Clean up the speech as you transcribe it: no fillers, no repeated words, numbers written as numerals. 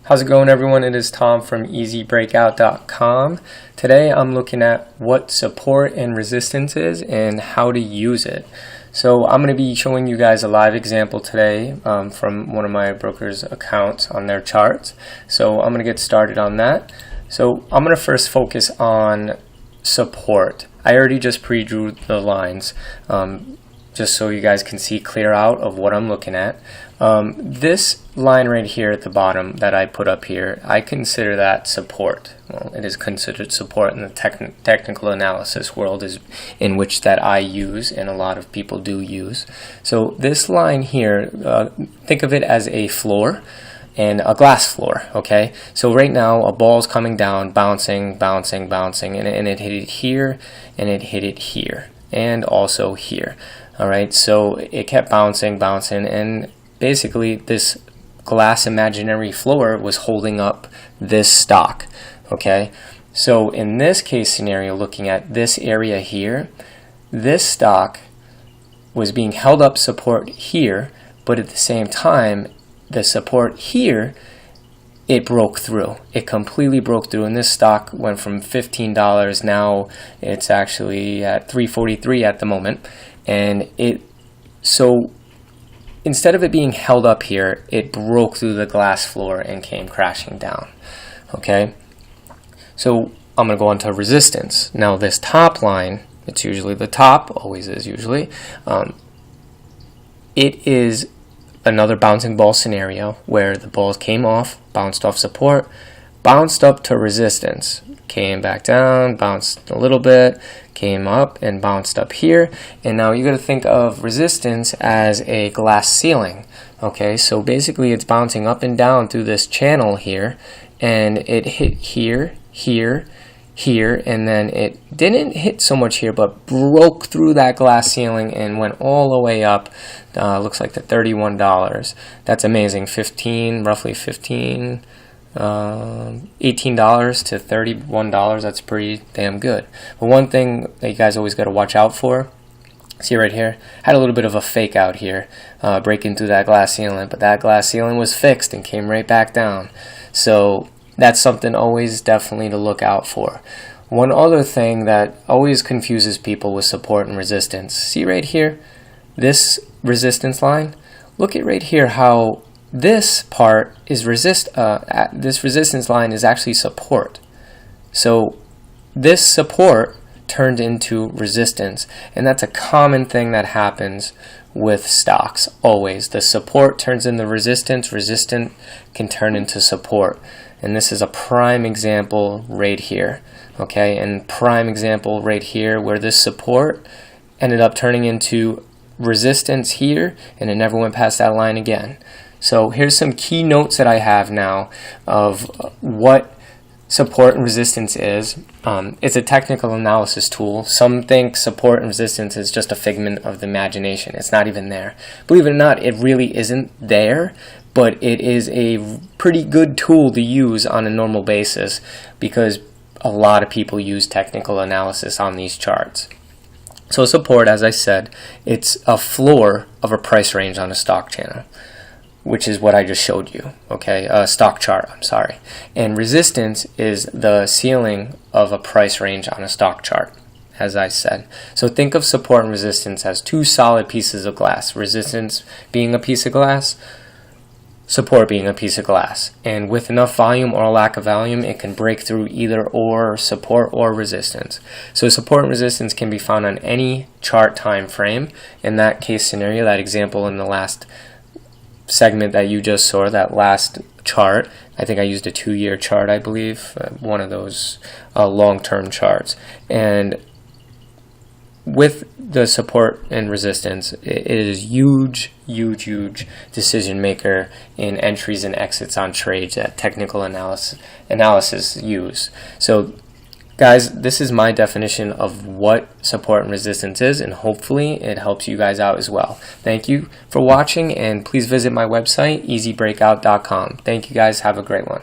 How's it going, everyone? It is Tom from EasyBreakout.com. Today I'm looking at what support and resistance is and how to use it. So I'm going to be showing you guys a live example today from one of my broker's accounts on their charts. So I'm going to get started on that. So I'm going to first focus on support. I already just pre-drew the lines just so you guys can see clear out of what I'm looking at. This line right here at the bottom that I put up here, I consider that support. Well, it is considered support in the technical analysis world, is in which that I use and a lot of people do use. So this line here, think of it as a floor and a glass floor, okay? So right now a ball's coming down, bouncing, and it hit it here, and it hit it here, and also here. All right, so it kept bouncing, and basically this glass imaginary floor was holding up this stock, okay? So in this case scenario, looking at this area here, this stock was being held up support here, but at the same time, the support here, it broke through. It completely broke through, and this stock went from $15. Now it's actually at $3.43 at the moment. And so instead of it being held up here, it broke through the glass floor and came crashing down. Okay, so I'm going to go on to resistance. Now this top line, it's usually the top, always is usually, it is another bouncing ball scenario where the balls came off, bounced off support, bounced up to resistance, came back down, bounced a little bit, came up and bounced up here, and now you got to think of resistance as a glass ceiling. Okay, so basically it's bouncing up and down through this channel here, and it hit here, here, and then it didn't hit so much here, but broke through that glass ceiling and went all the way up. Looks like the $31. That's amazing. Roughly $18 to $31. That's pretty damn good. But one thing that you guys always got to watch out for, see right here, had a little bit of a fake out here, breaking through that glass ceiling, but that glass ceiling was fixed and came right back down. So that's something always definitely to look out for. One other thing that always confuses people with support and resistance, see right here, this resistance line, look at right here how this part is this resistance line is actually support. So this support turned into resistance, and that's a common thing that happens with stocks always. The support turns into resistance can turn into support, and this is a prime example right here, okay? And prime example right here where this support ended up turning into resistance here, and it never went past that line again. So here's some key notes that I have now of what support and resistance is. It's a technical analysis tool. Some think support and resistance is just a figment of the imagination. It's not even there. Believe it or not, it really isn't there, but it is a pretty good tool to use on a normal basis because a lot of people use technical analysis on these charts. So support, as I said, it's a floor of a price range on a stock channel, which is what I just showed you, okay? Stock chart, I'm sorry. And resistance is the ceiling of a price range on a stock chart, as I said. So think of support and resistance as two solid pieces of glass. Resistance being a piece of glass, support being a piece of glass. And with enough volume or lack of volume, it can break through either or support or resistance. So support and resistance can be found on any chart time frame. In that case scenario, that example in the last segment that you just saw, that last chart, I think I used a 2-year chart, I believe, one of those long-term charts. And with the support and resistance, it is huge decision maker in entries and exits on trades that technical analysis use. So guys, this is my definition of what support and resistance is, and hopefully it helps you guys out as well. Thank you for watching, and please visit my website, EasyBreakout.com. Thank you guys. Have a great one.